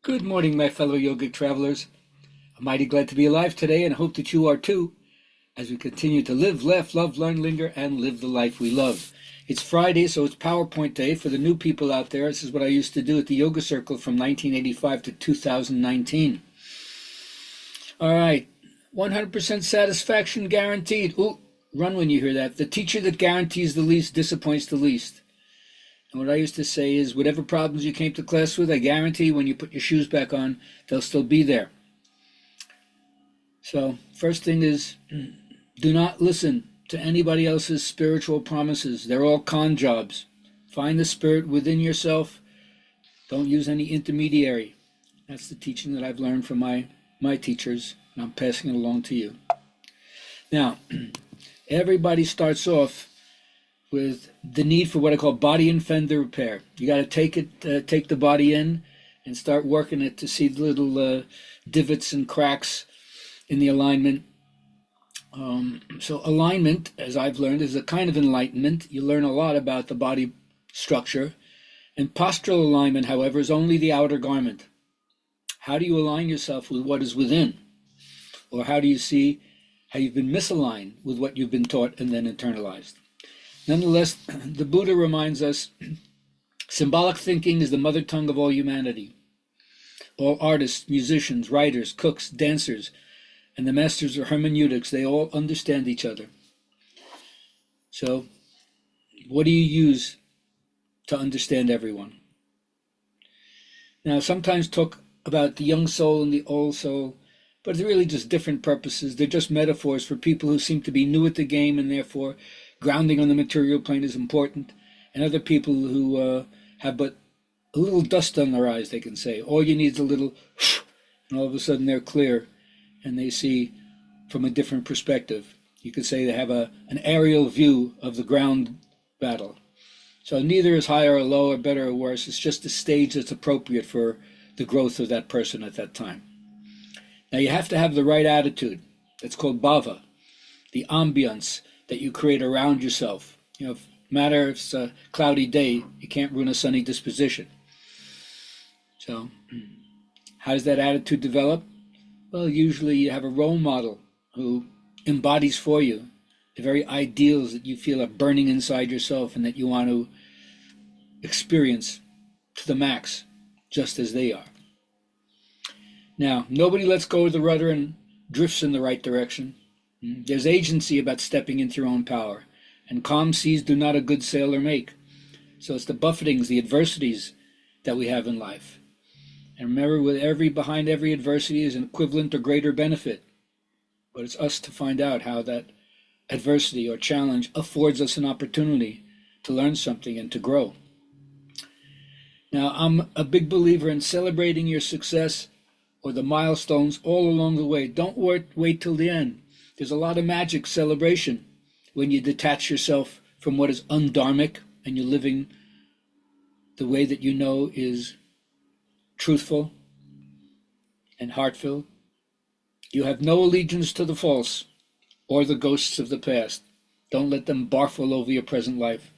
Good morning, my fellow yogic travelers. I'm mighty glad to be alive today and hope that you are too, as we continue to live, laugh, love, learn, linger, and live the life we love. It's Friday, so it's PowerPoint Day for the new people out there. This is what I used to do at the Yoga Circle from 1985 to 2019. All right, 100% satisfaction guaranteed. Ooh, run when you hear that. The teacher that guarantees the least disappoints the least. And what I used to say is, whatever problems you came to class with, I guarantee when you put your shoes back on, they'll still be there. So, first thing is, do not listen to anybody else's spiritual promises. They're all con jobs. Find the spirit within yourself. Don't use any intermediary. That's the teaching that I've learned from my teachers, and I'm passing it along to you. Now, everybody starts off with the need for what I call body and fender repair. You got to take the body in and start working it to see the little divots and cracks in the alignment. So alignment, as I've learned, is a kind of enlightenment. You learn a lot about the body structure. And postural alignment, however, is only the outer garment. How do you align yourself with what is within? Or how do you see how you've been misaligned with what you've been taught and then internalized? Nonetheless, the Buddha reminds us, symbolic thinking is the mother tongue of all humanity. All artists, musicians, writers, cooks, dancers, and the masters of hermeneutics, they all understand each other. So, what do you use to understand everyone? Now, sometimes talk about the young soul and the old soul, but it's really just different purposes. They're just metaphors for people who seem to be new at the game, and therefore grounding on the material plane is important, and other people who have but a little dust on their eyes, they can say. All you need is a little, and all of a sudden they're clear, and they see from a different perspective. You could say they have an aerial view of the ground battle. So neither is higher or lower, better or worse. It's just a stage that's appropriate for the growth of that person at that time. Now you have to have the right attitude. That's called bhava, the ambience that you create around yourself. You know, if matter if it's a cloudy day, you can't ruin a sunny disposition. So how does that attitude develop? Well, usually you have a role model who embodies for you the very ideals that you feel are burning inside yourself and that you want to experience to the max, just as they are. Now, nobody lets go of the rudder and drifts in the right direction. There's agency about stepping into your own power, and calm seas do not a good sailor make. So it's the buffetings, the adversities that we have in life. And remember, behind every adversity is an equivalent or greater benefit. But it's us to find out how that adversity or challenge affords us an opportunity to learn something and to grow. Now, I'm a big believer in celebrating your success or the milestones all along the way. Don't wait till the end. There's a lot of magic celebration when you detach yourself from what is undharmic and you're living the way that you know is truthful and heartfelt. You have no allegiance to the false or the ghosts of the past. Don't let them barf all over your present life.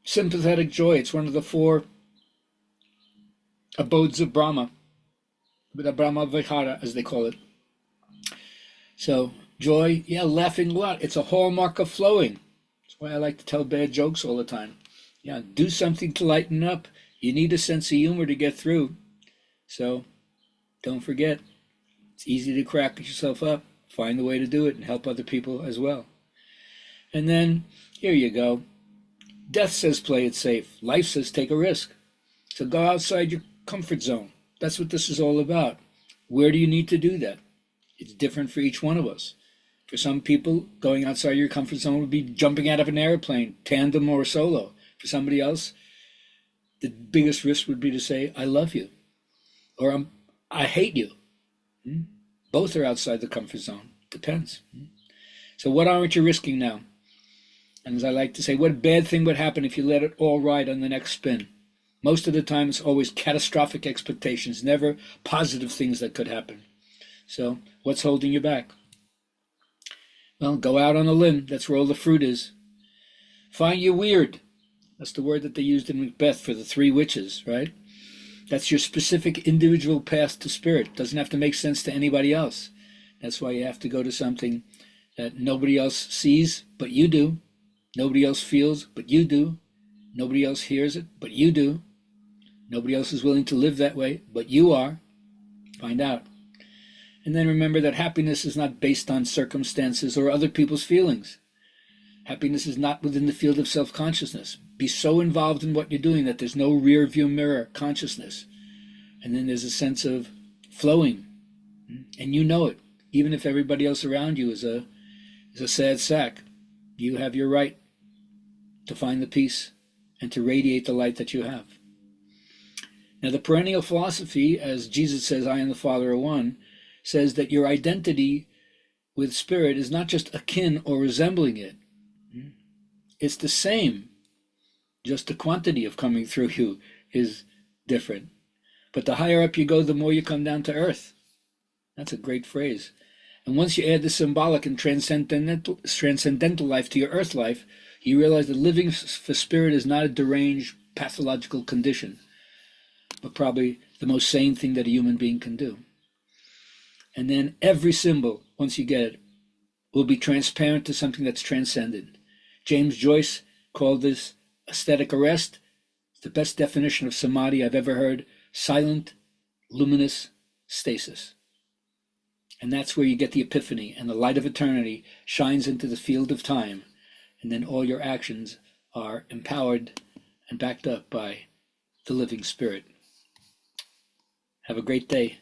Sympathetic joy, it's one of the four abodes of Brahma, the Brahma Vihara, as they call it. So, joy, laughing a lot. It's a hallmark of flowing. That's why I like to tell bad jokes all the time. Do something to lighten up. You need a sense of humor to get through. So, don't forget, it's easy to crack yourself up. Find the way to do it and help other people as well. And then, here you go. Death says play it safe. Life says take a risk. So go outside your comfort zone. That's what this is all about. Where do you need to do that? It's different for each one of us. For some people, going outside your comfort zone would be jumping out of an airplane, tandem or solo. For somebody else, the biggest risk would be to say, I love you, or I hate you. Both are outside the comfort zone. Depends. So what aren't you risking now? And as I like to say, what bad thing would happen if you let it all ride on the next spin? Most of the time, it's always catastrophic expectations, never positive things that could happen. So what's holding you back? Well, go out on a limb. That's where all the fruit is. Find you weird. That's the word that they used in Macbeth for the three witches, right? That's your specific individual path to spirit. It doesn't have to make sense to anybody else. That's why you have to go to something that nobody else sees, but you do. Nobody else feels, but you do. Nobody else hears it, but you do. Nobody else is willing to live that way, but you are. Find out. And then remember that happiness is not based on circumstances or other people's feelings. Happiness is not within the field of self-consciousness. Be so involved in what you're doing that there's no rear view mirror consciousness. And then there's a sense of flowing. And you know it. Even if everybody else around you is a sad sack, you have your right to find the peace and to radiate the light that you have. Now, the perennial philosophy, as Jesus says, I and the Father are one, says that your identity with spirit is not just akin or resembling it. It's the same. Just the quantity of coming through you is different. But the higher up you go, the more you come down to earth. That's a great phrase. And once you add the symbolic and transcendental life to your earth life, you realize that living for spirit is not a deranged pathological condition, but probably the most sane thing that a human being can do. And then every symbol, once you get it, will be transparent to something that's transcendent. James Joyce called this aesthetic arrest. The best definition of samadhi I've ever heard: silent, luminous stasis. And that's where you get the epiphany, and the light of eternity shines into the field of time, and then all your actions are empowered and backed up by the living spirit. Have a great day.